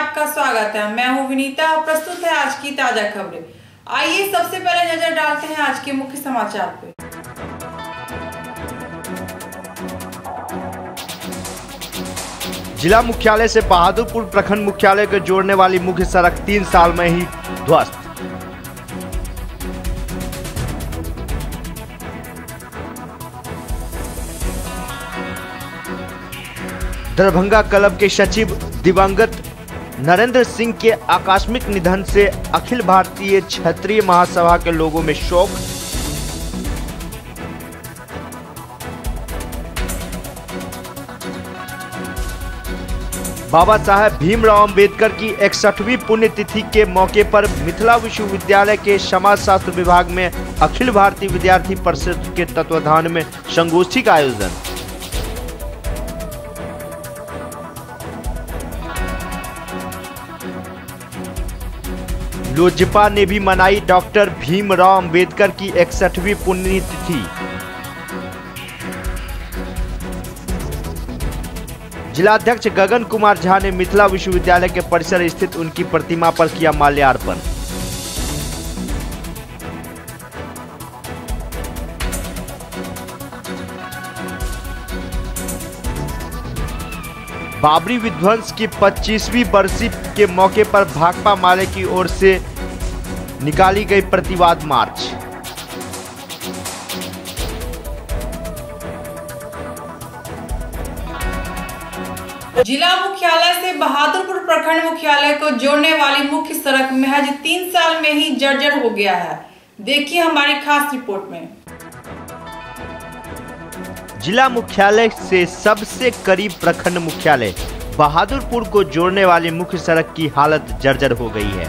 आपका स्वागत है। मैं हूं विनीता और प्रस्तुत है आज की ताजा खबरें। आइए सबसे पहले नजर डालते हैं आज के मुख्य समाचार पे। जिला मुख्यालय से बहादुरपुर प्रखंड मुख्यालय को जोड़ने वाली मुख्य सड़क 3 साल में ही ध्वस्त। दरभंगा क्लब के सचिव दिवंगत नरेंद्र सिंह के आकस्मिक निधन से अखिल भारतीय क्षत्रिय महासभा के लोगों में शोक। बाबा साहेब भीमराव अंबेडकर की 61वीं पुण्यतिथि के मौके पर मिथिला विश्वविद्यालय के समाजशास्त्र विभाग में अखिल भारतीय विद्यार्थी परिषद के तत्वाधान में संगोष्ठी का आयोजन। लोजपा ने भी मनाई डॉक्टर भीमराव अंबेडकर की 61वीं पुण्यतिथि। जिलाध्यक्ष गगन कुमार झा ने मिथिला विश्वविद्यालय के परिसर स्थित उनकी प्रतिमा पर किया माल्यार्पण। बाबरी विध्वंस की 25वीं बरसी के मौके पर भाकपा माले की ओर से निकाली गई प्रतिवाद मार्च। जिला मुख्यालय से बहादुरपुर प्रखंड मुख्यालय को जोड़ने वाली मुख्य सड़क महज 3 साल में ही जर्जर हो गया है। देखिए हमारी खास रिपोर्ट में। जिला मुख्यालय से सबसे करीब प्रखंड मुख्यालय बहादुरपुर को जोड़ने वाली मुख्य सड़क की हालत जर्जर हो गई है।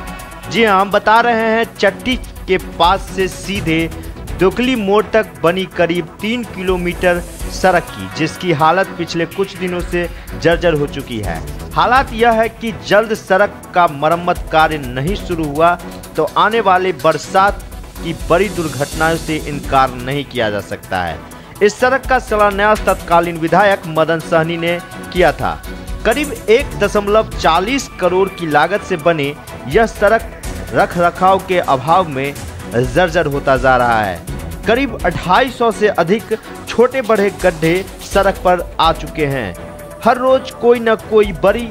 जी हाँ, हम बता रहे हैं चट्टी के पास से सीधे दोकली मोड़ तक बनी करीब 3 किलोमीटर सड़क की, जिसकी हालत पिछले कुछ दिनों से जर्जर हो चुकी है। हालात यह है कि जल्द सड़क का मरम्मत कार्य नहीं शुरू हुआ तो आने वाले बरसात की बड़ी दुर्घटनाओं से इनकार नहीं किया जा सकता है। इस सड़क का शिलान्यास तत्कालीन विधायक मदन सहनी ने किया था। करीब 1.40 करोड़ की लागत से बने यह सड़क रखरखाव के अभाव में जर्जर होता जा रहा है। करीब 250 से अधिक छोटे बड़े गड्ढे सड़क पर आ चुके हैं। हर रोज कोई न कोई बड़ी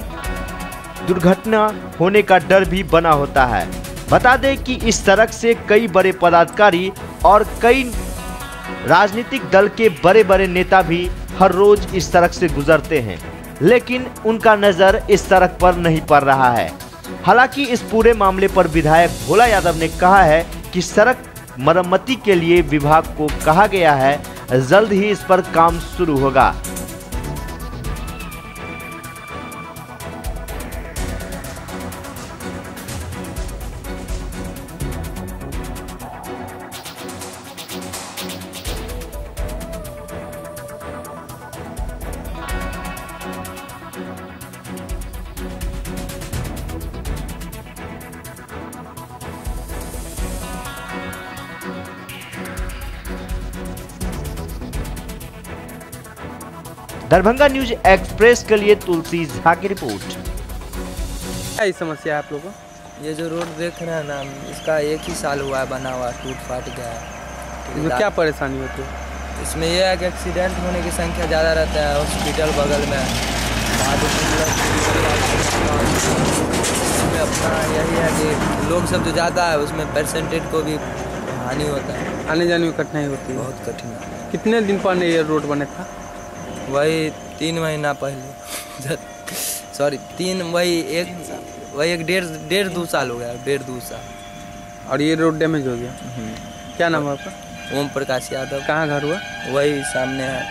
दुर्घटना होने का डर भी बना होता है। बता दें कि इस सड़क से कई बड़े पदाधिकारी और कई राजनीतिक दल के बड़े बड़े नेता भी हर रोज इस सड़क से गुजरते हैं, लेकिन उनका नजर इस सड़क पर नहीं पड़ रहा है। हालांकि इस पूरे मामले पर विधायक भोला यादव ने कहा है कि सड़क मरम्मती के लिए विभाग को कहा गया है, जल्द ही इस पर काम शुरू होगा। दरभंगा न्यूज एक्सप्रेस के लिए तुलसी झा की रिपोर्ट। क्या समस्या है आप लोगों को? ये जो रोड देख रहे हैं ना, इसका 1 ही साल हुआ है बना हुआ, टूट फाट गया है। इसमें क्या परेशानी होती है? इसमें यह है कि एक्सीडेंट होने की संख्या ज़्यादा रहता है। हॉस्पिटल बगल में इसमें अपना यही है कि लोग सब जो जाता है उसमें परसेंटेज को भी हानि होता है, आने जाने में कठिनाई होती है, बहुत कठिन। कितने दिन पहले ये रोड बना था? वही 3 महीना पहले सॉरी 3 वही एक डेढ़ 2 साल हो गया, 1.5-2 साल। और ये रोड डैमेज हो गया। क्या नाम है आपका? ओम प्रकाश यादव। कहाँ घर हुआ? वही सामने है,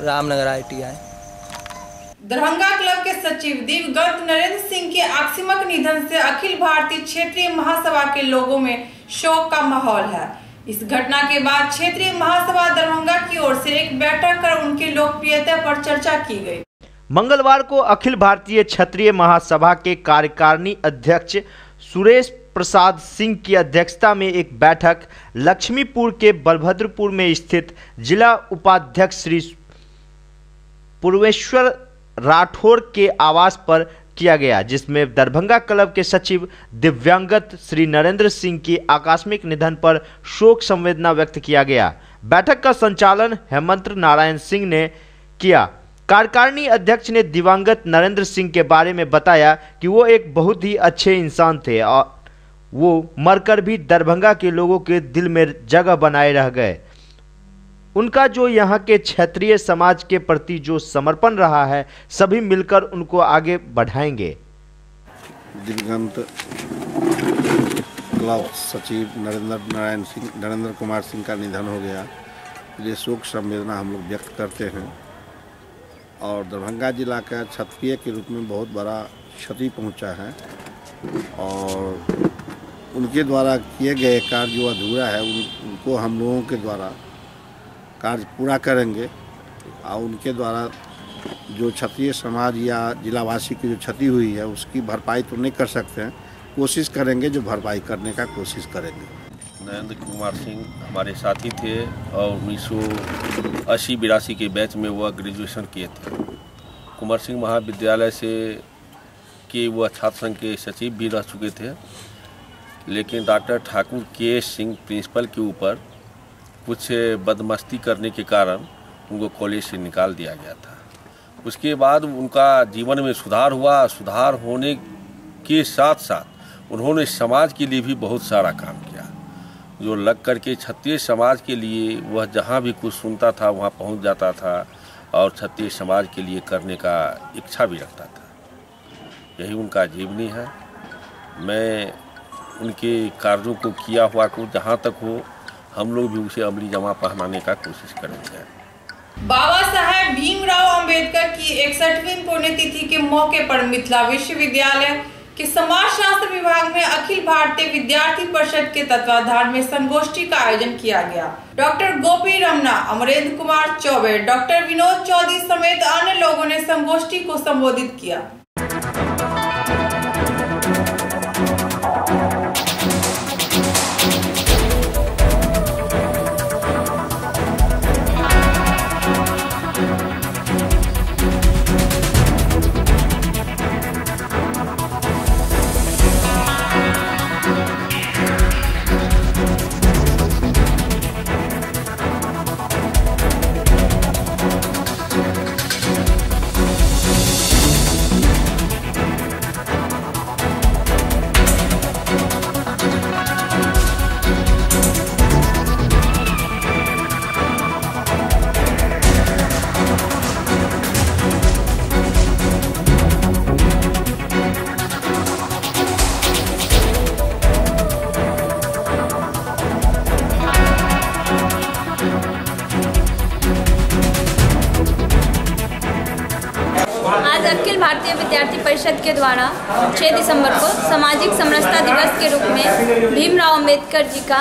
रामनगर ITI। दरभंगा क्लब के सचिव दिवंगत नरेंद्र सिंह के आकस्मिक निधन से अखिल भारतीय क्षेत्रीय महासभा के लोगों में शोक का माहौल है। इस घटना के बाद क्षेत्रीय महासभा दरभंगा की ओर से एक बैठक कर उनकी लोकप्रियता पर चर्चा की गई। मंगलवार को अखिल भारतीय क्षत्रिय महासभा के कार्यकारिणी अध्यक्ष सुरेश प्रसाद सिंह की अध्यक्षता में एक बैठक लक्ष्मीपुर के बलभद्रपुर में स्थित जिला उपाध्यक्ष श्री पूर्वेश्वर राठौर के आवास पर किया गया, जिसमें दरभंगा क्लब के सचिव दिव्यांगत श्री नरेंद्र सिंह की आकस्मिक निधन पर शोक संवेदना व्यक्त किया गया। बैठक का संचालन हेमंत नारायण सिंह ने किया। कार्यकारिणी अध्यक्ष ने दिवंगत नरेंद्र सिंह के बारे में बताया कि वो एक बहुत ही अच्छे इंसान थे और वो मरकर भी दरभंगा के लोगों के दिल में जगह बनाए रह गए। उनका जो यहाँ के क्षेत्रीय समाज के प्रति जो समर्पण रहा है, सभी मिलकर उनको आगे बढ़ाएंगे। दिवंगत क्लब सचिव नरेंद्र कुमार सिंह का निधन हो गया। ये शोक संवेदना हम लोग व्यक्त करते हैं और दरभंगा जिला का क्षत्रिय के रूप में बहुत बड़ा क्षति पहुंचा है और उनके द्वारा किए गए कार्य जो अधूरा है उनको हम लोगों के द्वारा कार्य पूरा करेंगे और उनके द्वारा जो क्षत्रिय समाज या जिलावासी की जो क्षति हुई है उसकी भरपाई तो नहीं कर सकते हैं, कोशिश करेंगे, जो भरपाई करने का कोशिश करेंगे। नरेंद्र कुमार सिंह हमारे साथी थे और 1980-82 के बैच में वह ग्रेजुएशन किए थे। कुमार सिंह महाविद्यालय से कि वह छात्र संघ के सचिव भी रह चुके थे, लेकिन डॉक्टर ठाकुर के सिंह प्रिंसिपल के ऊपर कुछ बदमस्ती करने के कारण उनको कॉलेज से निकाल दिया गया था। उसके बाद उनका जीवन में सुधार हुआ। सुधार होने के साथ साथ उन्होंने समाज के लिए भी बहुत सारा काम किया, जो लग करके क्षत्रिय समाज के लिए वह जहाँ भी कुछ सुनता था वहाँ पहुँच जाता था और क्षत्रिय समाज के लिए करने का इच्छा भी रखता था। यही उनका जीवनी है। मैं उनके कार्यों को किया हुआ को जहाँ तक हो हम लोग भी उसे अमली जमा पहनाने का कोशिश करेंगे। बाबा साहेब भीमराव अंबेडकर की 61वीं पुण्यतिथि के मौके पर मिथिला विश्वविद्यालय के समाजशास्त्र विभाग में अखिल भारतीय विद्यार्थी परिषद के तत्वाधान में संगोष्ठी का आयोजन किया गया। डॉक्टर गोपी रमना, अमरेंद्र कुमार चौबे, डॉक्टर विनोद चौधरी समेत अन्य लोगों ने संगोष्ठी को संबोधित किया। अखिल भारतीय विद्यार्थी परिषद के द्वारा 6 दिसंबर को सामाजिक समरसता दिवस के रूप में भीमराव अंबेडकर जी का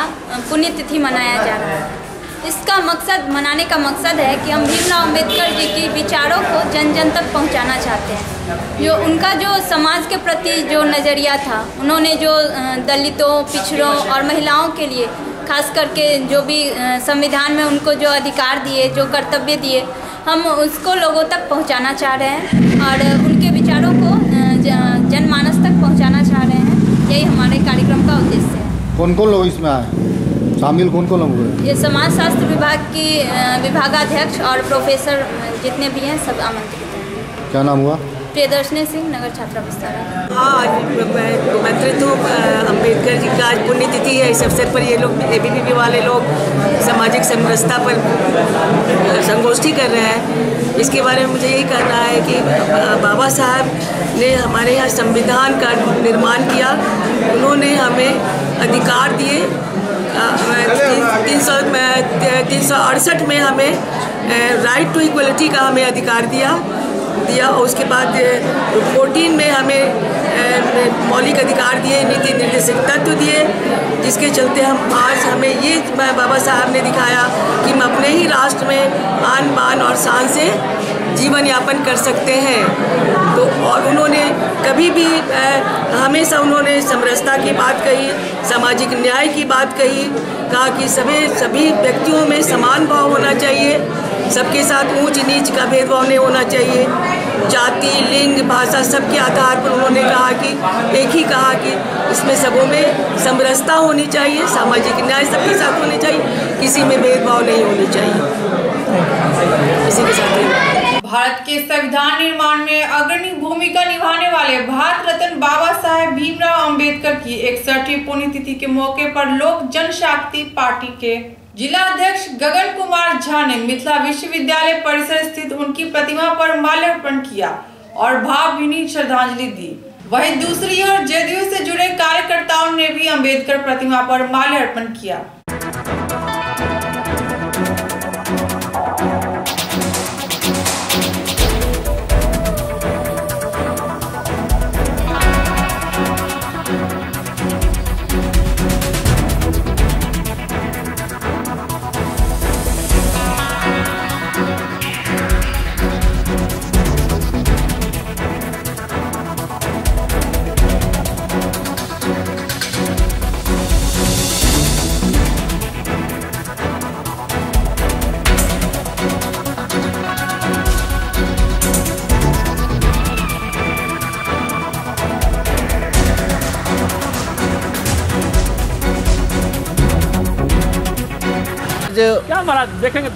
पुण्यतिथि मनाया जा रहा है। इसका मकसद, मनाने का मकसद है कि हम भीमराव अंबेडकर जी के विचारों को जन जन तक पहुंचाना चाहते हैं। जो उनका जो समाज के प्रति जो नज़रिया था, उन्होंने जो दलितों, पिछड़ों और महिलाओं के लिए खास करके जो भी संविधान में उनको जो अधिकार दिए, जो कर्तव्य दिए, हम उसको लोगों तक पहुंचाना चाह रहे हैं और उनके विचारों को जनमानस तक पहुंचाना चाह रहे हैं। यही हमारे कार्यक्रम का उद्देश्य है। कौन कौन लोग इसमें आए, शामिल कौन कौन लोग हुए? ये समाजशास्त्र विभाग की विभागाध्यक्ष और प्रोफेसर जितने भी हैं सब आमंत्रित हैं। क्या नाम हुआ? प्रियदर्शनी सिंह, नगर छात्रा विस्तार। हाँ, मंत्रित्व अम्बेडकर जी का आज पुण्यतिथि है। इस अवसर पर ये लोग एबीवीपी वाले लोग सामाजिक समरसता पर संगोष्ठी कर रहे हैं। इसके बारे में मुझे यही कहना है कि बाबा साहब ने हमारे यहाँ संविधान का निर्माण किया। उन्होंने हमें अधिकार दिए। 368 में हमें राइट टू इक्वलिटी का हमें अधिकार दिया। उसके बाद 14 में हमें मौलिक अधिकार दिए, नीति निर्देशक तत्व दिए, जिसके चलते हम आज हमें ये बाबा साहब ने दिखाया कि हम अपने ही राष्ट्र में आन बान और शान से जीवन यापन कर सकते हैं। तो और उन्होंने कभी भी हमेशा उन्होंने समरसता की बात कही, सामाजिक न्याय की बात कही, कहा कि सभी व्यक्तियों में समान भाव होना चाहिए। सबके साथ ऊंच नीच का भेदभाव नहीं होना चाहिए। जाति, लिंग, भाषा सबके आधार पर उन्होंने कहा कि एक ही कहा कि इसमें सबों में समरसता होनी चाहिए, सामाजिक न्याय सबके साथ होनी चाहिए, किसी में भेदभाव नहीं होनी चाहिए। इसी के साथ भारत के संविधान निर्माण में अग्रणी भूमिका निभाने वाले भारत रत्न बाबा साहेब भीमराव अंबेडकर की 61वीं पुण्यतिथि के मौके पर लोक जनशक्ति पार्टी के जिला अध्यक्ष गगन कुमार झा ने मिथिला विश्वविद्यालय परिसर स्थित उनकी प्रतिमा पर माल्यार्पण किया और भावभीनी श्रद्धांजलि दी। वहीं दूसरी ओर जेडीयू से जुड़े कार्यकर्ताओं ने भी अंबेडकर प्रतिमा पर माल्यार्पण किया।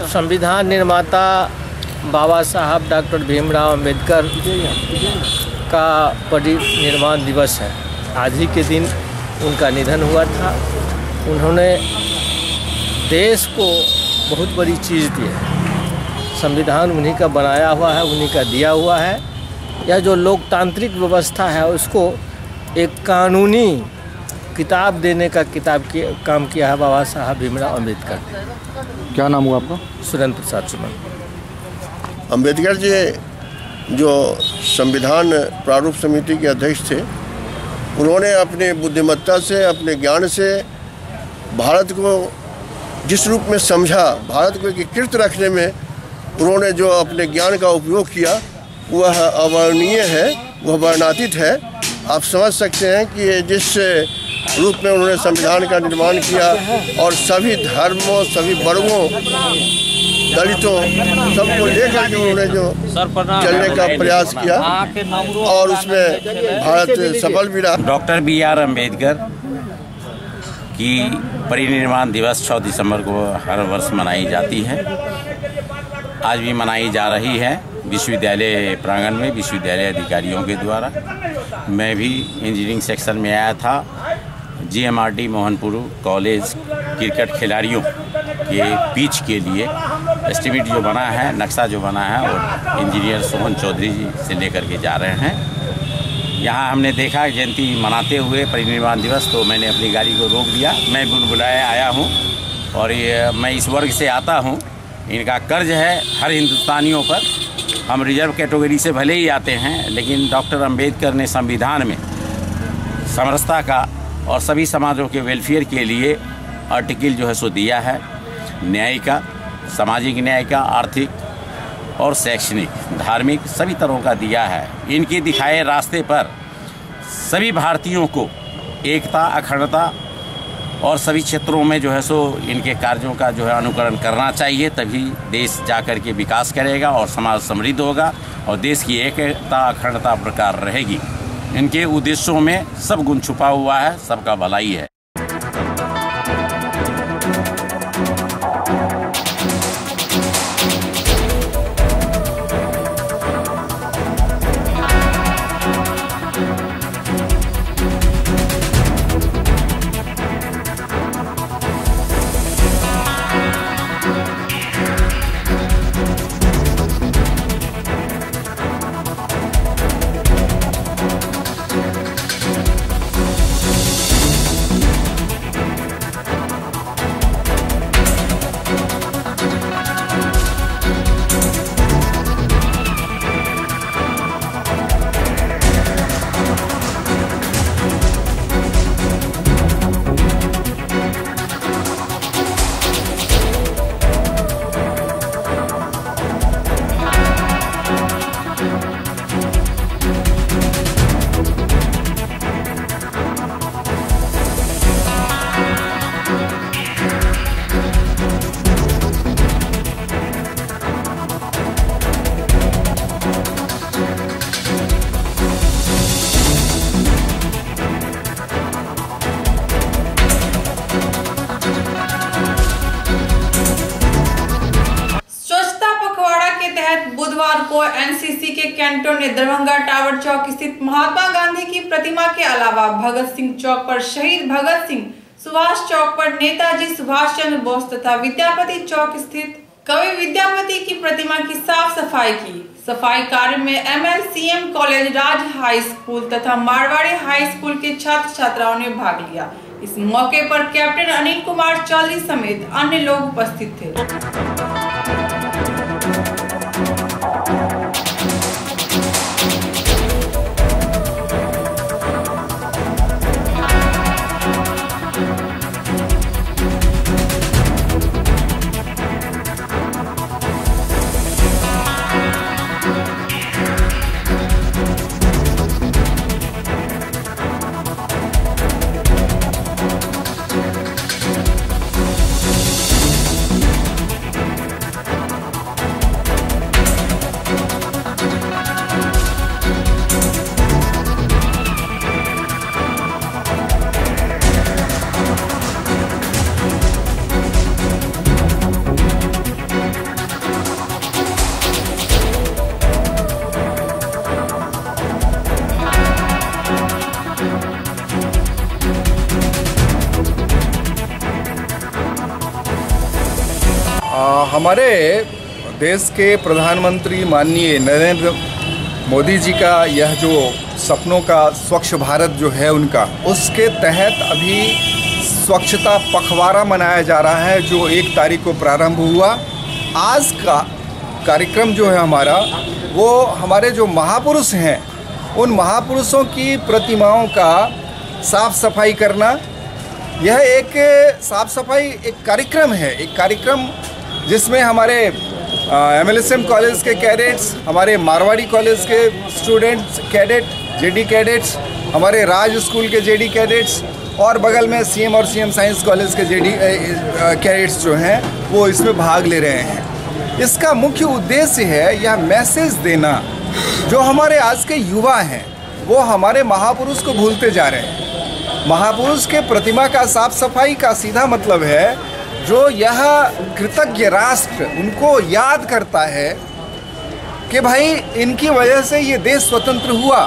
संविधान निर्माता बाबा साहब डॉक्टर भीमराव अंबेडकर का परिनिर्वाण दिवस है। आज ही के दिन उनका निधन हुआ था। उन्होंने देश को बहुत बड़ी चीज़ दी है। संविधान उन्हीं का बनाया हुआ है, उन्हीं का दिया हुआ है। यह जो लोकतांत्रिक व्यवस्था है उसको एक कानूनी किताब देने का काम किया है बाबा साहब भीमराव अंबेडकर। क्या नाम हुआ आपका? सुरेंद्र प्रसाद सुमन। अंबेडकर जी जो संविधान प्रारूप समिति के अध्यक्ष थे, उन्होंने अपने बुद्धिमत्ता से, अपने ज्ञान से भारत को जिस रूप में समझा, भारत को एकीकृत रखने में उन्होंने जो अपने ज्ञान का उपयोग किया वह अवर्णनीय है, वह वर्णातीत है। आप समझ सकते हैं कि जिस रूप में उन्होंने संविधान का निर्माण किया और सभी धर्मों, सभी वर्गों, दलितों सबको लेकर के उन्होंने जो चलने का प्रयास किया और उसमें भारत सफल भी रहा। Doctor B.R. अम्बेडकर की परिनिर्वाण दिवस 6 दिसंबर को हर वर्ष मनाई जाती है। आज भी मनाई जा रही है विश्वविद्यालय प्रांगण में विश्वविद्यालय अधिकारियों के द्वारा। मैं भी इंजीनियरिंग सेक्शन में आया था। GMRT मोहनपुर कॉलेज क्रिकेट खिलाड़ियों के पिच के लिए एस्टीमेट जो बना है, नक्शा जो बना है, और इंजीनियर सोहन चौधरी जी से लेकर के जा रहे हैं। यहाँ हमने देखा जयंती मनाते हुए परिनिर्वाण दिवस, तो मैंने अपनी गाड़ी को रोक दिया। मैं बुलबुलाया आया हूँ और ये मैं इस वर्ग से आता हूँ। इनका कर्ज है हर हिंदुस्तानियों पर। हम रिजर्व कैटेगरी से भले ही आते हैं, लेकिन डॉक्टर अंबेडकर ने संविधान में समरसता का और सभी समाजों के वेलफेयर के लिए आर्टिकल जो है सो दिया है। न्याय का, सामाजिक न्याय का, आर्थिक और शैक्षणिक, धार्मिक सभी तरह का दिया है। इनके दिखाए रास्ते पर सभी भारतीयों को एकता, अखंडता और सभी क्षेत्रों में जो है सो इनके कार्यों का जो है अनुकरण करना चाहिए। तभी देश जाकर के विकास करेगा और समाज समृद्ध होगा और देश की एकता, अखंडता प्रकार रहेगी। इनके उद्देश्यों में सब गुण छुपा हुआ है, सबका भलाई है। एनसीसी के कैंटों ने दरभंगा टावर चौक स्थित महात्मा गांधी की प्रतिमा के अलावा भगत सिंह चौक पर शहीद भगत सिंह, सुभाष चौक पर नेताजी सुभाष चंद्र बोस तथा विद्यापति चौक स्थित कवि विद्यापति की प्रतिमा की साफ सफाई की। सफाई कार्य में MLCM कॉलेज, राज हाई स्कूल तथा मारवाड़ी हाई स्कूल के छात्र छात्राओं ने भाग लिया। इस मौके पर कैप्टन अनिल कुमार चौधरी समेत अन्य लोग उपस्थित थे। हमारे देश के प्रधानमंत्री माननीय नरेंद्र मोदी जी का यह जो सपनों का स्वच्छ भारत जो है उनका, उसके तहत अभी स्वच्छता पखवाड़ा मनाया जा रहा है जो 1 तारीख को प्रारंभ हुआ। आज का कार्यक्रम जो है हमारा, वो हमारे जो महापुरुष हैं उन महापुरुषों की प्रतिमाओं का साफ सफाई करना। यह एक साफ सफाई एक कार्यक्रम है, एक कार्यक्रम जिसमें हमारे MLSM कॉलेज के कैडेट्स, हमारे मारवाड़ी कॉलेज के स्टूडेंट्स कैडेट, JD कैडेट्स, हमारे राज स्कूल के JD कैडेट्स और बगल में CM और CM साइंस कॉलेज के JD कैडेट्स जो हैं वो इसमें भाग ले रहे हैं। इसका मुख्य उद्देश्य है यह मैसेज देना, जो हमारे आज के युवा हैं वो हमारे महापुरुष को भूलते जा रहे हैं। महापुरुष के प्रतिमा का साफ सफाई का सीधा मतलब है जो यह कृतज्ञ राष्ट्र उनको याद करता है कि भाई इनकी वजह से ये देश स्वतंत्र हुआ।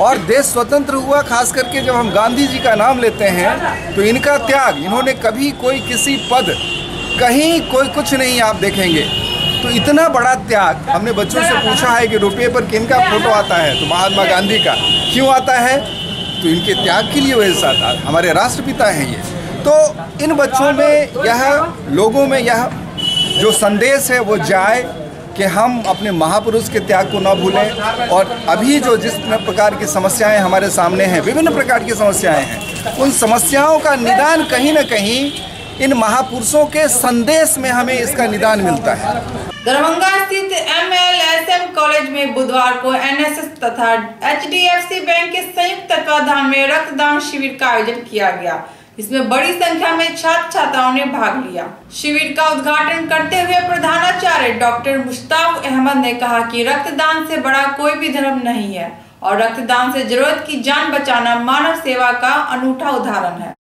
और देश स्वतंत्र हुआ खास करके जब हम गांधी जी का नाम लेते हैं तो इनका त्याग, इन्होंने कभी कोई किसी पद कहीं कोई कुछ नहीं आप देखेंगे। तो इतना बड़ा त्याग, हमने बच्चों से पूछा है कि रुपये पर किनका फोटो आता है तो महात्मा गांधी का क्यों आता है, तो इनके त्याग के लिए वजह से आता है, हमारे राष्ट्रपिता हैं ये। तो इन बच्चों में यह, लोगों में यह जो संदेश है वो जाए कि हम अपने महापुरुष के त्याग को न भूलें। और अभी जो जिस प्रकार की समस्याएं हमारे सामने हैं, विभिन्न प्रकार की समस्याएं हैं, उन समस्याओं का निदान कहीं न कहीं इन महापुरुषों के संदेश में हमें इसका निदान मिलता है। दरभंगा स्थित MLSM कॉलेज में बुधवार को NSS तथा HDFC बैंक के संयुक्त तत्वाधान में रक्तदान शिविर का आयोजन किया गया। इसमें बड़ी संख्या में छात्र छात्राओं ने भाग लिया। शिविर का उद्घाटन करते हुए प्रधानाचार्य डॉक्टर मुश्ताक अहमद ने कहा कि रक्तदान से बड़ा कोई भी धर्म नहीं है और रक्तदान से जरूरत की जान बचाना मानव सेवा का अनूठा उदाहरण है।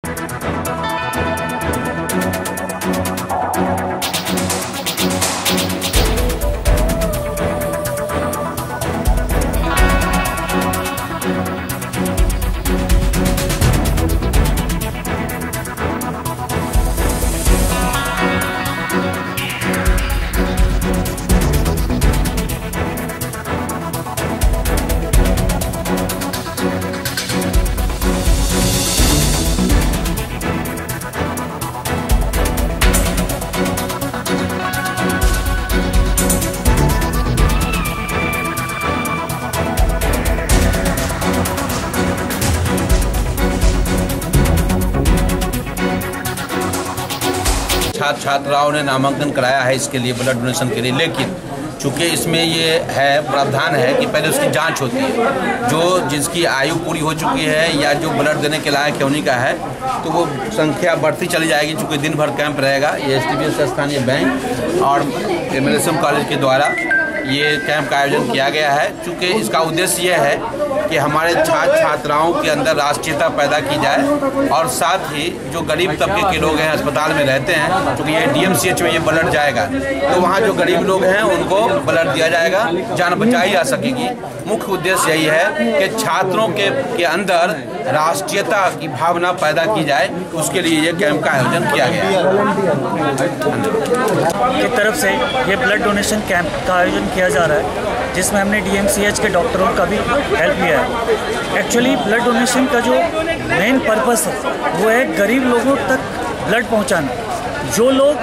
छात्र छात्राओं ने नामांकन कराया है इसके लिए, ब्लड डोनेशन के लिए, लेकिन चूँकि इसमें ये है प्रावधान है कि पहले उसकी जांच होती है। जो जिसकी आयु पूरी हो चुकी है या जो ब्लड देने के लायक होने का है तो वो संख्या बढ़ती चली जाएगी। चूँकि दिन भर कैंप रहेगा, ये STBS स्थानीय बैंक और MLSM कॉलेज के द्वारा ये कैंप का आयोजन किया गया है। चूँकि इसका उद्देश्य ये है कि हमारे छात्र छात्राओं के अंदर राष्ट्रीयता पैदा की जाए और साथ ही जो गरीब तबके के लोग हैं अस्पताल में रहते हैं, क्योंकि ये DMCH में ये ब्लड जाएगा तो वहाँ जो गरीब लोग हैं उनको ब्लड दिया जाएगा, जान बचाई जा सकेगी। मुख्य उद्देश्य यही है कि छात्रों के अंदर राष्ट्रीयता की भावना पैदा की जाए, उसके लिए ये कैंप का आयोजन किया गया की तरफ से ये ब्लड डोनेशन कैंप का आयोजन किया जा रहा है, जिसमें हमने DMCH के डॉक्टरों का भी हेल्प लिया है। एक्चुअली ब्लड डोनेशन का जो मेन पर्पस है वो है गरीब लोगों तक ब्लड पहुंचाना। जो लोग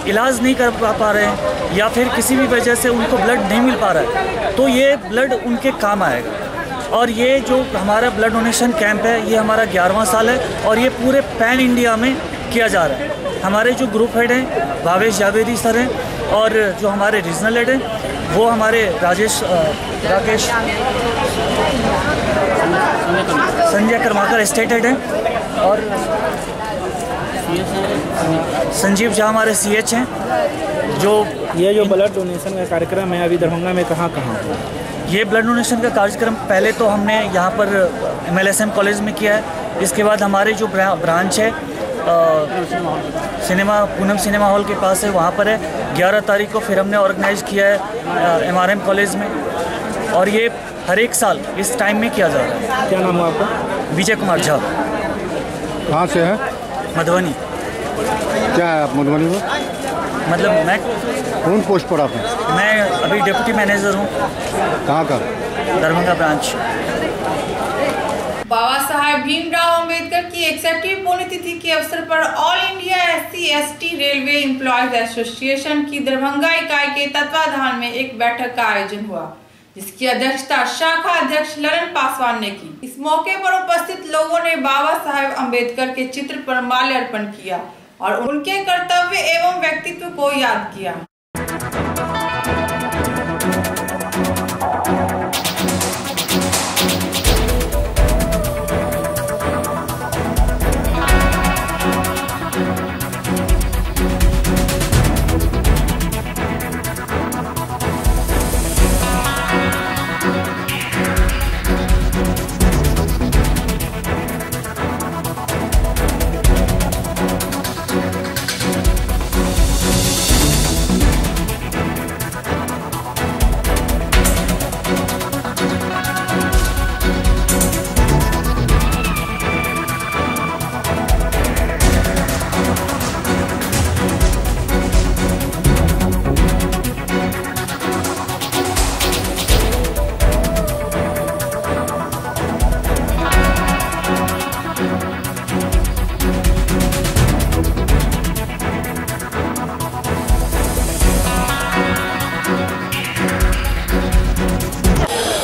इलाज नहीं कर पा रहे हैं या फिर किसी भी वजह से उनको ब्लड नहीं मिल पा रहा है तो ये ब्लड उनके काम आएगा। और ये जो हमारा ब्लड डोनेशन कैंप है ये हमारा 11वां साल है और ये पूरे पैन इंडिया में किया जा रहा है। हमारे जो ग्रुप हेड हैं भावेश जावेदी सर हैं और जो हमारे रीजनल हेड हैं वो हमारे राकेश संजय कर्माकर स्टेट हेड हैं और संजीव झा हमारे CH हैं। जो ये ब्लड डोनेशन का कार्यक्रम है अभी दरभंगा में कहाँ ये ब्लड डोनेशन का कार्यक्रम पहले तो हमने यहाँ पर MLSM कॉलेज में किया है। इसके बाद हमारे जो ब्रांच है पूनम सिनेमा हॉल के पास है, वहाँ पर है। 11 तारीख को फिर हमने ऑर्गेनाइज किया है MRM कॉलेज में और ये हर एक साल इस टाइम में किया जा रहा है। क्या नाम है आपका? विजय कुमार झा। कहाँ से है? मधुबनी। क्या है आप मधुबनी में? मतलब मैं कौन पोस्ट पर आप हैं? मैं अभी डिप्टी मैनेजर हूँ। कहाँ का? दरभंगा ब्रांच। बाबा साहेब भीमराव अंबेडकर की 61वीं पुण्यतिथि के अवसर पर all India SC/ST railway employees association की दरभंगा इकाई के तत्वाधान में एक बैठक का आयोजन हुआ, जिसकी अध्यक्षता शाखा अध्यक्ष ललन पासवान ने की। इस मौके पर उपस्थित लोगों ने बाबा साहेब अंबेडकर के चित्र पर माल्यार्पण किया और उनके कर्तव्य एवं व्यक्तित्व को याद किया।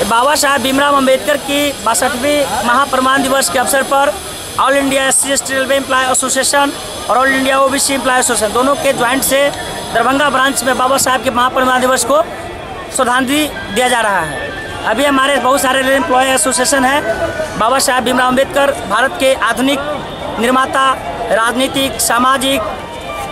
बाबा साहेब भीमराव अंबेडकर की 62वें महापरिनिर्वाण दिवस के अवसर पर all India SC/ST railway employee association और all India OBC employee association दोनों के ज्वाइंट से दरभंगा ब्रांच में बाबा साहेब के महापरिनिर्वाण दिवस को श्रद्धांजलि दिया जा रहा है। अभी हमारे बहुत सारे रेल एम्प्लॉय एसोसिएशन हैं। बाबा साहेब भीमराव अंबेडकर भारत के आधुनिक निर्माता, राजनीतिक, सामाजिक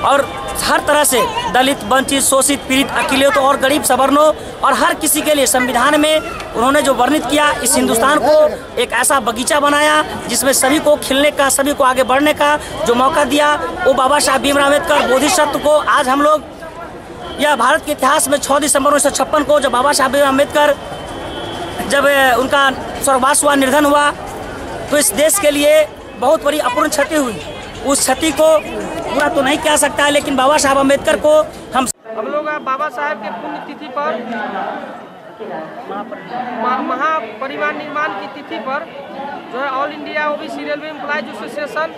और हर तरह से दलित, वंचित, शोषित, पीड़ित, अकेलियों और गरीब सवर्णों और हर किसी के लिए संविधान में उन्होंने जो वर्णित किया, इस हिंदुस्तान को एक ऐसा बगीचा बनाया जिसमें सभी को खिलने का, सभी को आगे बढ़ने का जो मौका दिया, वो बाबा साहेब भीमराव अम्बेडकर बोधिसत्व को आज हम लोग यह भारत के इतिहास में 6 दिसंबर 1956 को जब बाबा साहेब भीमराव अम्बेडकर जब उनका स्वर्गवास हुआ, निर्धन हुआ, तो इस देश के लिए बहुत बड़ी अपूर्ण क्षति हुई। उस क्षति को पूरा तो नहीं कह सकता है, लेकिन बाबा साहेब अम्बेडकर को हम लोग बाबा साहेब के पुण्यतिथि पर, महापरिनिर्वाण निर्माण की तिथि पर जो है all India OBC railway employees association,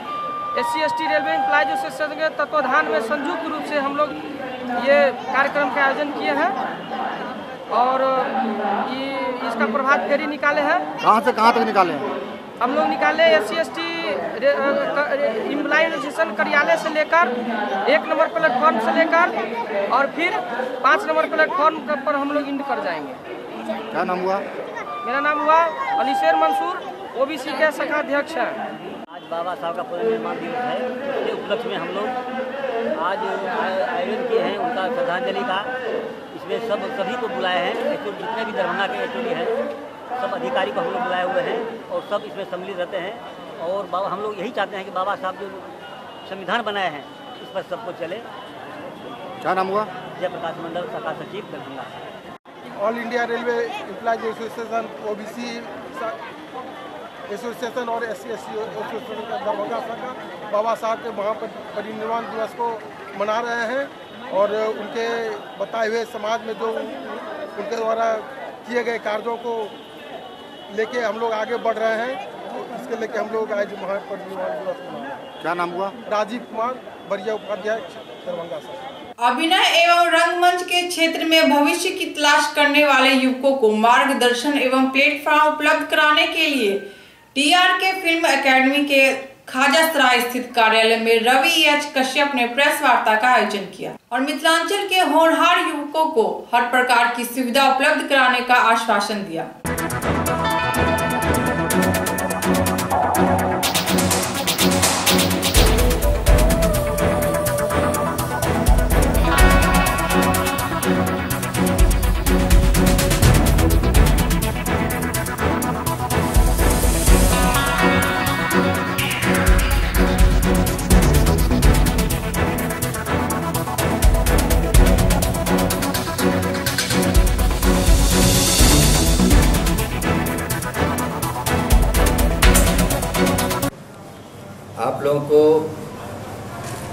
SC/ST railway employees association के तत्वाधान में संयुक्त रूप से हम लोग ये कार्यक्रम का आयोजन किए हैं और इसका प्रभात फेरी निकाले हैं। कहाँ से कहाँ तक निकाले हैं? हम लोग निकाले SC/ST एम्प्लॉय एसोसिएशन कार्यालय से लेकर 1 नंबर प्लेटफॉर्म से लेकर और फिर 5 नंबर प्लेटफॉर्म पर हम लोग इंड कर जाएंगे। क्या नाम हुआ? मेरा नाम हुआ अलीशेर मंसूर, OBC के शाखा अध्यक्ष है। आज बाबा साहब का पुण्यतिथि दिवस है, इसके उपलक्ष्य में हम लोग आज आयोजन किए हैं उनका श्रद्धांजलि का। इस इसमें सभी को बुलाए हैं, जितने भी दरभंगा के एचओडी हैं सब अधिकारी को हम लोग बुलाए हुए हैं और सब इसमें सम्मिलित रहते हैं। और बाबा हम लोग यही चाहते हैं कि बाबा साहब जो संविधान बनाए हैं इस पर सबको चले। क्या नाम हुआ? जयप्रकाश मंडल, शाखा सचिव Darbhanga. All India railway employees association, OBC association और SC SC एसोसिएशन का दरभंगा शाखा बाबा साहब के महापरिनिर्वाण दिवस को मना रहे हैं और उनके बताए हुए समाज में जो उनके द्वारा किए गए कार्यों को लेके हम लोग आगे बढ़ रहे हैं। तो इसके लेके हम लोग आज महापरिनिर्वाण दिवस मना रहे हैं। क्या नाम हुआ? राजीव कुमार, वरीय उपाध्यक्ष, दरभंगा शाखा। अभिनय एवं रंगमंच के क्षेत्र में भविष्य की तलाश करने वाले युवकों को मार्गदर्शन एवं प्लेटफॉर्म उपलब्ध कराने के लिए DRK फिल्म एकेडमी के खाजासराय स्थित कार्यालय में रवि H कश्यप ने प्रेस वार्ता का आयोजन किया और मिथिलांचल के होनहार युवकों को हर प्रकार की सुविधा उपलब्ध कराने का आश्वासन दिया। आप लोगों को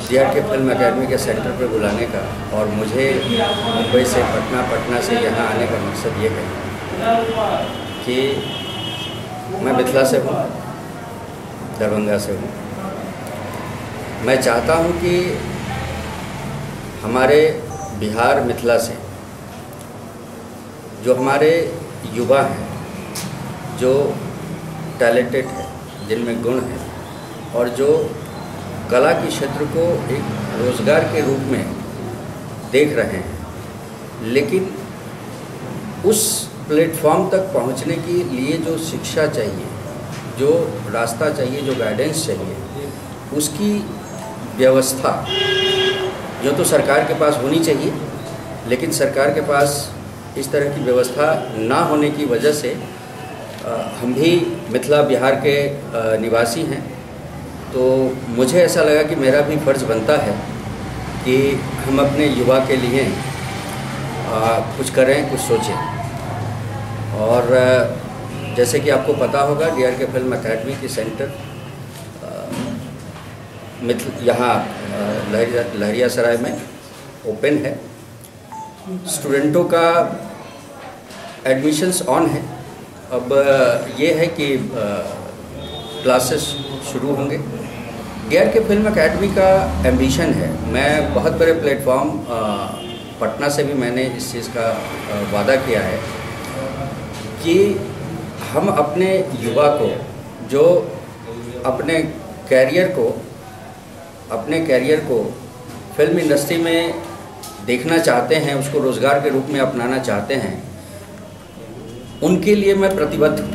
DRK फिल्म एकेडमी के सेंटर पर बुलाने का और मुझे मुंबई से पटना से यहाँ आने का मकसद ये है कि मैं मिथिला से हूँ, दरभंगा से हूँ। मैं चाहता हूँ कि हमारे बिहार मिथिला से जो हमारे युवा हैं, जो टैलेंटेड है, जिनमें गुण है और जो कला के क्षेत्र को एक रोज़गार के रूप में देख रहे हैं, लेकिन उस प्लेटफॉर्म तक पहुंचने के लिए जो शिक्षा चाहिए, जो रास्ता चाहिए, जो गाइडेंस चाहिए, उसकी व्यवस्था जो तो सरकार के पास होनी चाहिए, लेकिन सरकार के पास इस तरह की व्यवस्था ना होने की वजह से हम भी मिथिला बिहार के निवासी हैं, तो मुझे ऐसा लगा कि मेरा भी फ़र्ज़ बनता है कि हम अपने युवा के लिए कुछ करें, कुछ सोचें। और जैसे कि आपको पता होगा DRK फिल्म एकेडमी की सेंटर यहाँ लहरियासराय में ओपन है। स्टूडेंटों का एडमिशन्स ऑन है। अब ये है कि क्लासेस शुरू होंगे। DRK फिल्म एकेडमी का एम्बिशन है, मैं बहुत बड़े प्लेटफॉर्म पटना से भी मैंने इस चीज़ का वादा किया है कि हम अपने युवा को जो अपने कैरियर को फिल्म इंडस्ट्री में देखना चाहते हैं, उसको रोज़गार के रूप में अपनाना चाहते हैं, उनके लिए मैं प्रतिबद्ध हूँ।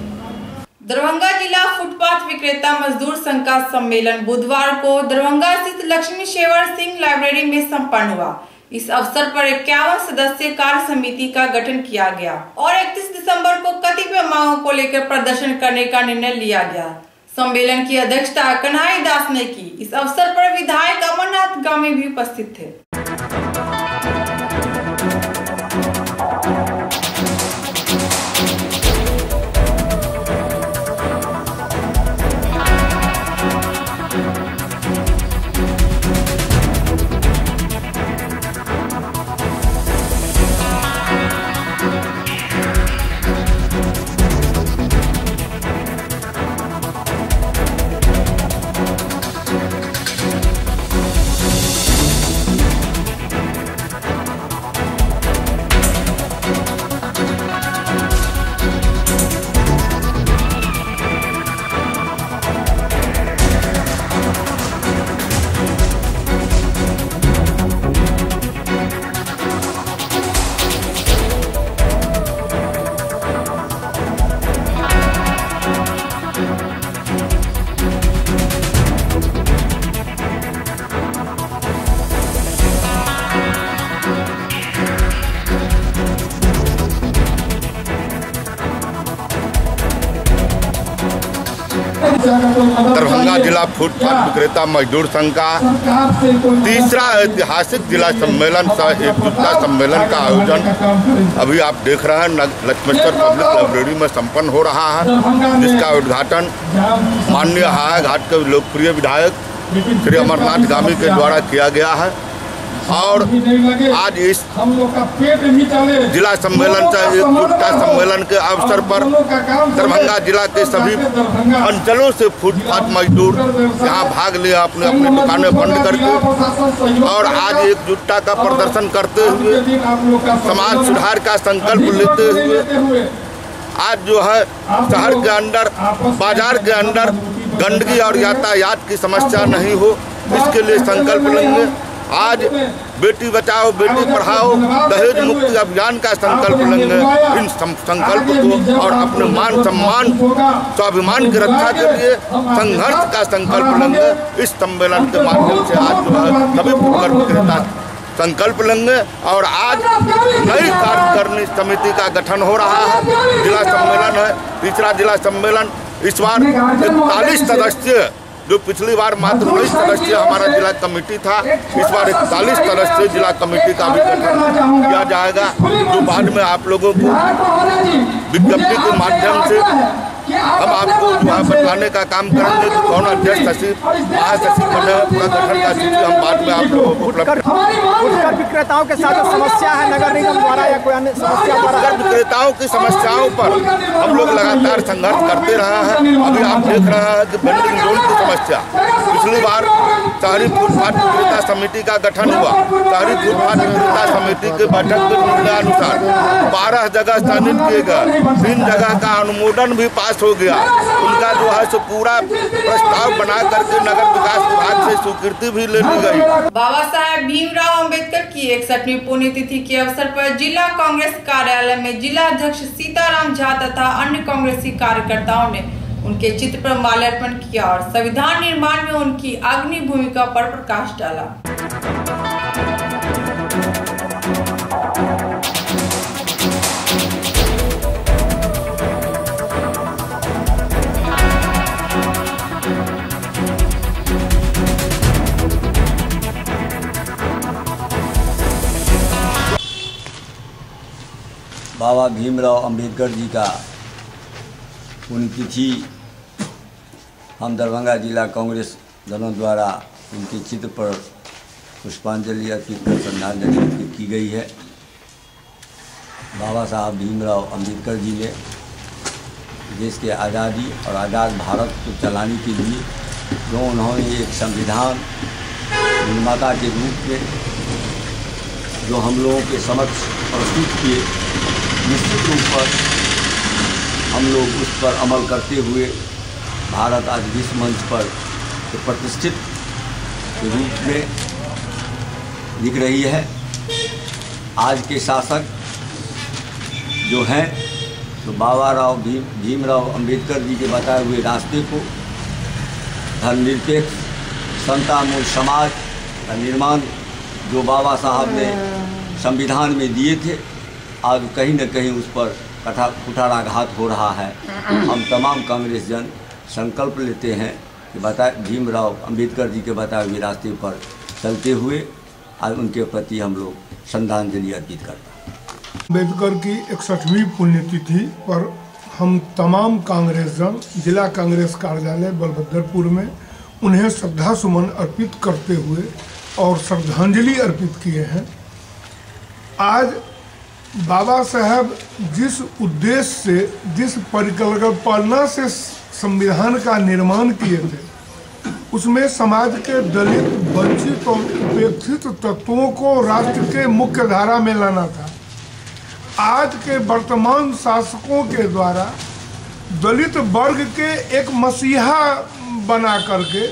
दरभंगा जिला फुटपाथ विक्रेता मजदूर संघ का सम्मेलन बुधवार को दरभंगा स्थित लक्ष्मी शेवर सिंह लाइब्रेरी में संपन्न हुआ। इस अवसर पर 51 सदस्यीय कार्य समिति का गठन किया गया और 31 दिसंबर को कतिपय मांगों को लेकर प्रदर्शन करने का निर्णय लिया गया। सम्मेलन की अध्यक्षता कन्हई दास ने की। इस अवसर पर विधायक अमरनाथ गामी भी उपस्थित थे। दरभंगा जिला फुटपाथ विक्रेता मजदूर संघ का तीसरा ऐतिहासिक जिला सम्मेलन सह एकजुटता सम्मेलन का आयोजन अभी आप देख रहे हैं लक्ष्मेश्वर पब्लिक लाइब्रेरी में संपन्न हो रहा है, जिसका उद्घाटन माननीय हाया घाट के लोकप्रिय विधायक श्री अमरनाथ गामी के द्वारा किया गया है। और आज इस जिला सम्मेलन से एकजुटता सम्मेलन के अवसर पर दरभंगा जिला के सभी अंचलों से फुटपाथ मजदूर यहाँ भाग लिया, अपने अपनी दुकानें बंद करके, और आज एकजुटता का प्रदर्शन करते हुए समाज सुधार का संकल्प लेते हुए आज जो है शहर के अंदर, बाजार के अंदर गंदगी और यातायात की समस्या नहीं हो, इसके लिए संकल्प लेंगे। आज बेटी बचाओ बेटी पढ़ाओ दहेज मुक्ति अभियान का संकल्प लेंगे। इन संकल्प को और अपने मान सम्मान स्वाभिमान की रक्षा के लिए संघर्ष का संकल्प लेंगे। इस सम्मेलन के माध्यम से आज जो है सभी फुटकर विक्रेता संकल्प लेंगे और आज नई कार्यकारिणी समिति का गठन हो रहा है। जिला सम्मेलन है, तीसरा जिला सम्मेलन। इस बार 41 सदस्य, जो पिछली बार मात्र 19 सदस्य हमारा जिला कमेटी था, इस बार 41 सदस्य जिला कमेटी का भी गठन किया जाएगा, जो बाद में आप लोगों को विज्ञप्ति के माध्यम से हम आपको वहाँ बताने का काम करेंगे कि कौन अध्यक्ष सचिव महासचिव बने, पूरा गठन का सूची हम बाद में आप लोगों को उपलब्ध। फुटकर विक्रेताओं के साथ जो समस्या है नगर निगम द्वारा या कोई अन्य समस्या, फुटकर विक्रेताओं की समस्याओं पर हम लोग लगातार संघर्ष करते रहे हैं। अभी आप देख रहे हैं कि बिल्डिंग जोन की समस्या, पिछली बार शहरी फुटपाथ विक्रेता समिति का गठन हुआ। शहरी फुटपाथ विक्रेता समिति के बैठक के निर्णयानुसार 12 जगह चयनित किए गए, 3 जगह का अनुमोदन भी पास हो गया। उनका जो है सो पूरा प्रस्ताव बना करके नगर विकास विभाग से स्वीकृति भी ले ली गई। बाबा साहेब भीमराव अंबेडकर की 61वीं पुण्यतिथि के अवसर पर जिला कांग्रेस कार्यालय में जिला अध्यक्ष सीताराम झा तथा अन्य कांग्रेसी कार्यकर्ताओं ने उनके चित्र पर माल्यार्पण किया और संविधान निर्माण में उनकी अग्रणी भूमिका पर प्रकाश डाला। बाबा भीमराव अंबेडकर जी का पुण्यतिथि हम दरभंगा जिला कांग्रेस दलों द्वारा उनके चित्र पर पुष्पांजलि अर्पित कर श्रद्धांजलि अर्पित की गई है। बाबा साहब भीमराव अंबेडकर जी ने देश के आज़ादी और आज़ाद भारत को चलाने के लिए जो उन्होंने एक संविधान निर्माता के रूप में जो हम लोगों के समक्ष प्रस्तुत किए, निश्चित रूप पर हम लोग उस पर अमल करते हुए भारत आज विश्व मंच पर प्रतिष्ठित के रूप में दिख रही है। आज के शासक जो हैं तो बाबा भीमराव अंबेडकर जी के बताए हुए रास्ते को धर्मनिरपेक्ष समतामूल समाज का निर्माण जो बाबा साहब ने संविधान में दिए थे, आज कहीं न कहीं उस पर कुठाराघात हो रहा है। हम तमाम कांग्रेस जन संकल्प लेते हैं कि भीमराव अंबेडकर जी के बताए हुए रास्ते पर चलते हुए आज उनके प्रति हम लोग श्रद्धांजलि अर्पित करते हैं। अंबेडकर की 61वीं पुण्यतिथि पर हम तमाम कांग्रेस जन जिला कांग्रेस कार्यालय बलभद्रपुर में उन्हें श्रद्धा सुमन अर्पित करते हुए और श्रद्धांजलि अर्पित किए हैं। आज बाबा साहब जिस उद्देश्य से, जिस परिकल्पना से संविधान का निर्माण किए थे, उसमें समाज के दलित, वंचित और उपेक्षित तत्वों को राष्ट्र के मुख्य धारा में लाना था। आज के वर्तमान शासकों के द्वारा दलित वर्ग के एक मसीहा बना करके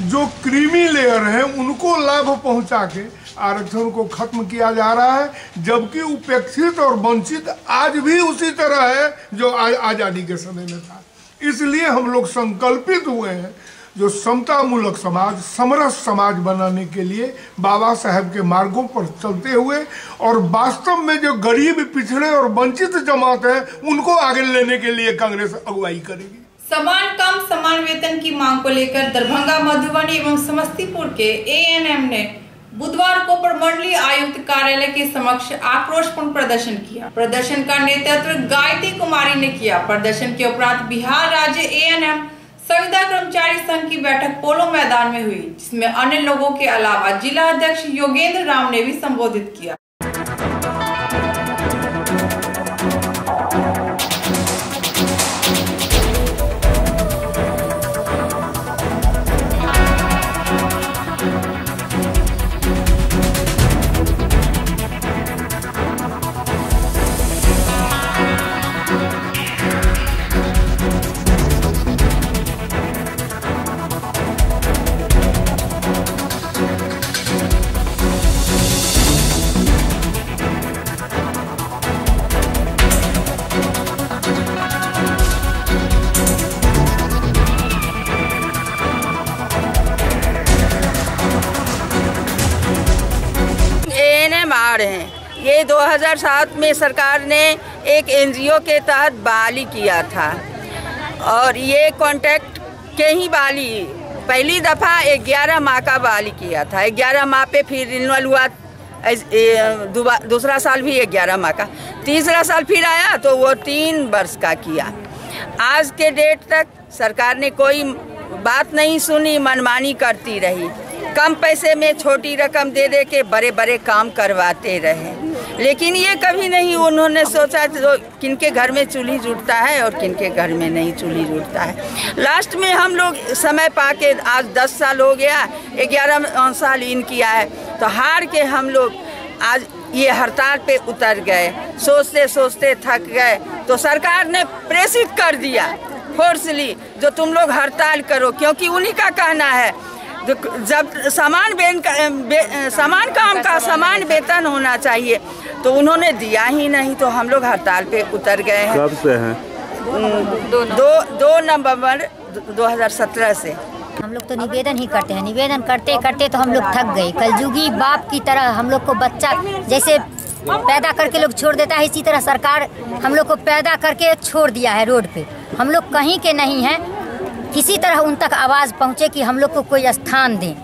जो क्रीमी लेयर हैं उनको लाभ पहुंचा के आरक्षण को खत्म किया जा रहा है, जबकि उपेक्षित और वंचित आज भी उसी तरह है जो आज़ादी के समय में था। इसलिए हम लोग संकल्पित हुए हैं जो समतामूलक समाज, समरस समाज बनाने के लिए बाबा साहब के मार्गों पर चलते हुए और वास्तव में जो गरीब, पिछड़े और वंचित जमात है उनको आगे लेने के लिए कांग्रेस अगुवाई करेगी। समान काम समान वेतन की मांग को लेकर दरभंगा, मधुबनी एवं समस्तीपुर के एएनएम ने बुधवार को प्रमंडलीय आयुक्त कार्यालय के समक्ष आक्रोशपूर्ण प्रदर्शन किया। प्रदर्शन का नेतृत्व गायत्री कुमारी ने किया। प्रदर्शन के उपरांत बिहार राज्य एएनएम संविदा कर्मचारी संघ की बैठक पोलो मैदान में हुई, जिसमें अन्य लोगों के अलावा जिला अध्यक्ष योगेंद्र राम ने भी संबोधित किया। ये 2007 में सरकार ने एक एनजीओ के तहत बहाली किया था और ये कॉन्ट्रैक्ट के ही बहाली पहली दफ़ा 11 माह का बहाली किया था। 11 माह पे फिर रिन्यूअल हुआ, दूसरा साल भी 11 माह का, तीसरा साल फिर आया तो वो 3 वर्ष का किया। आज के डेट तक सरकार ने कोई बात नहीं सुनी, मनमानी करती रही। कम पैसे में छोटी रकम दे दे के बड़े बड़े काम करवाते रहे, लेकिन ये कभी नहीं उन्होंने सोचा तो किनके घर में चूल्ही जुटता है और किनके घर में नहीं चूल्ही जुटता है। लास्ट में हम लोग समय पाके आज 10 साल हो गया, 11 साल इन किया है, तो हार के हम लोग आज ये हड़ताल पे उतर गए। सोचते सोचते थक गए तो सरकार ने प्रेषित कर दिया फोर्सली, जो तुम लोग हड़ताल करो, क्योंकि उन्हीं का कहना है जब समान काम का समान वेतन होना चाहिए, तो उन्होंने दिया ही नहीं, तो हम लोग हड़ताल पे उतर गए हैं। कब से हैं? 2 नवंबर 2017 से। हम लोग तो निवेदन ही करते हैं, निवेदन करते करते तो हम लोग थक गए। कलयुगी बाप की तरह हम लोग को बच्चा जैसे पैदा करके लोग छोड़ देता है, इसी तरह सरकार हम लोग को पैदा करके छोड़ दिया है रोड पे। हम लोग कहीं के नहीं हैं, किसी तरह उन तक आवाज़ पहुँचे कि हम लोग को कोई स्थान दें।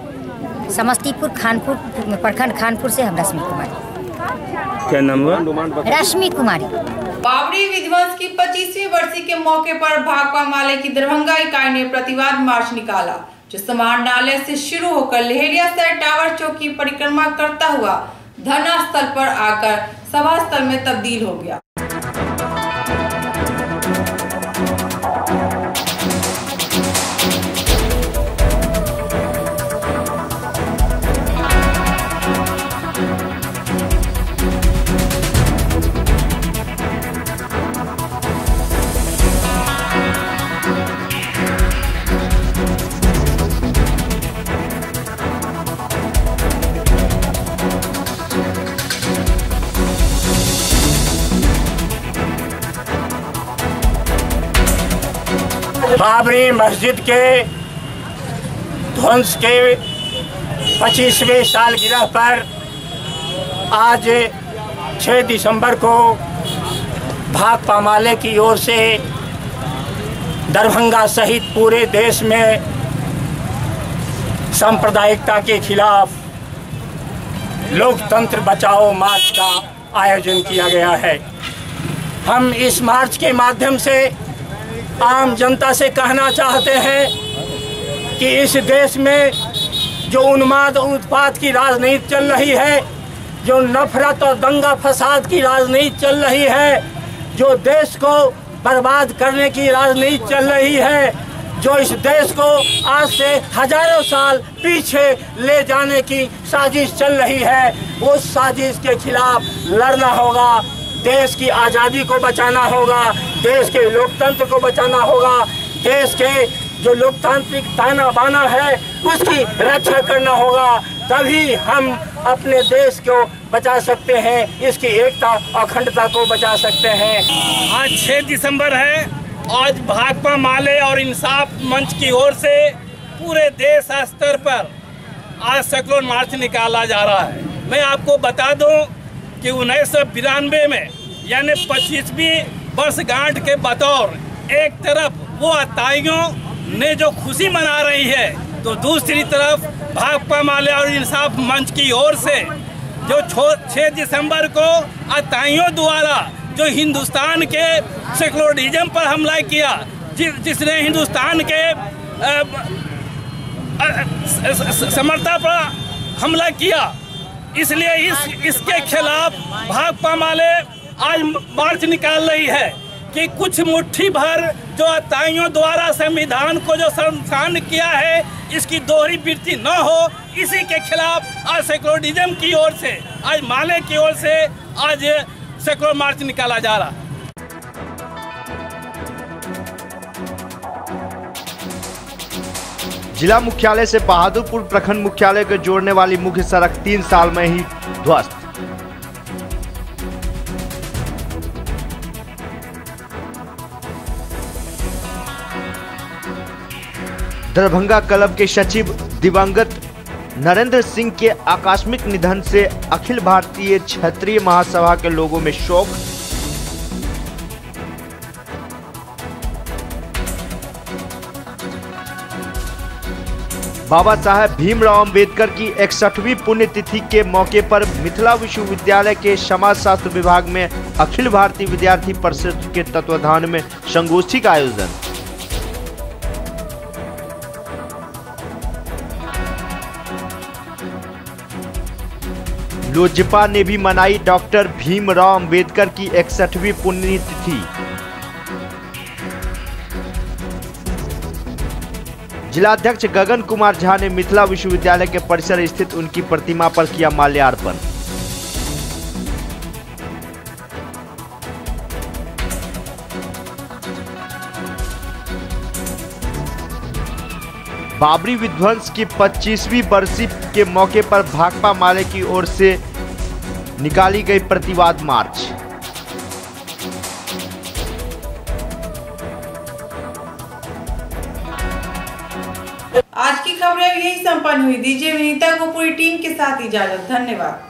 समस्तीपुर खानपुर प्रखंड खानपुर से हम रश्मि कुमारी। क्या नाम हुआ? रश्मि कुमारी। बावड़ी विध्वंस की 25वीं वर्षी के मौके पर भाकपा माले की दरभंगा इकाई ने प्रतिवाद मार्च निकाला, जो समाहरणालय से शुरू होकर लहेरिया सर टावर चौक की परिक्रमा करता हुआ धरना स्थल पर आकर सभा स्थल में तब्दील हो गया। बाबरी मस्जिद के ध्वंस के 25वें सालगिरह पर आज 6 दिसंबर को भाकपा माले की ओर से दरभंगा सहित पूरे देश में सांप्रदायिकता के खिलाफ लोकतंत्र बचाओ मार्च का आयोजन किया गया है। हम इस मार्च के माध्यम से आम जनता से कहना चाहते हैं कि इस देश में जो उन्माद और उत्पात की राजनीति चल रही है, जो नफरत और दंगा फसाद की राजनीति चल रही है, जो देश को बर्बाद करने की राजनीति चल रही है, जो इस देश को आज से हजारों साल पीछे ले जाने की साजिश चल रही है, उस साजिश के खिलाफ लड़ना होगा। देश की आज़ादी को बचाना होगा, देश के लोकतंत्र को बचाना होगा, देश के जो लोकतांत्रिक ताना बाना है उसकी रक्षा करना होगा, तभी हम अपने देश को बचा सकते हैं, इसकी एकता अखंडता को बचा सकते हैं। आज 6 दिसंबर है। आज भाकपा माले और इंसाफ मंच की ओर से पूरे देश स्तर पर आज साइक्लोन मार्च निकाला जा रहा है। मैं आपको बता दूं कि 1992 में यानी 25वीं वर्षगांठ के बतौर एक तरफ वो अताइयों ने जो खुशी मना रही है, तो दूसरी तरफ भाकपा माले और इंसाफ मंच की ओर से जो 6 दिसंबर को अताइयों द्वारा जो हिंदुस्तान के सेकुलरिज्म पर हमला किया, जिसने हिंदुस्तान के समर्था पर हमला किया, इसलिए इसके खिलाफ भाकपा माले आज मार्च निकाल रही है कि कुछ मुट्ठी भर जो अताइयों द्वारा संविधान को जो शमशान किया है, इसकी दोहरीवृत्ति न हो, इसी के खिलाफ आज सेकुलरिज्म की ओर से, आज माले की ओर से आज सेकुलर मार्च निकाला जा रहा है। जिला मुख्यालय से बहादुरपुर प्रखंड मुख्यालय को जोड़ने वाली मुख्य सड़क 3 साल में ही ध्वस्त। दरभंगा क्लब के सचिव दिवंगत नरेंद्र सिंह के आकस्मिक निधन से अखिल भारतीय क्षत्रिय महासभा के लोगों में शोक। बाबा साहेब भीमराव अंबेडकर की 61वीं पुण्यतिथि के मौके पर मिथिला विश्वविद्यालय के समाजशास्त्र विभाग में अखिल भारतीय विद्यार्थी परिषद के तत्वाधान में संगोष्ठी का आयोजन। लोजपा ने भी मनाई डॉक्टर भीमराव अंबेडकर की 61वीं पुण्यतिथि। जिलाध्यक्ष गगन कुमार झा ने मिथिला विश्वविद्यालय के परिसर स्थित उनकी प्रतिमा पर किया माल्यार्पण। बाबरी विध्वंस की 25वीं बरसी के मौके पर भाकपा माले की ओर से निकाली गई प्रतिवाद मार्च। आज की खबरें यही संपन्न हुई। दीजिए विनीता को पूरी टीम के साथ इजाजत। धन्यवाद।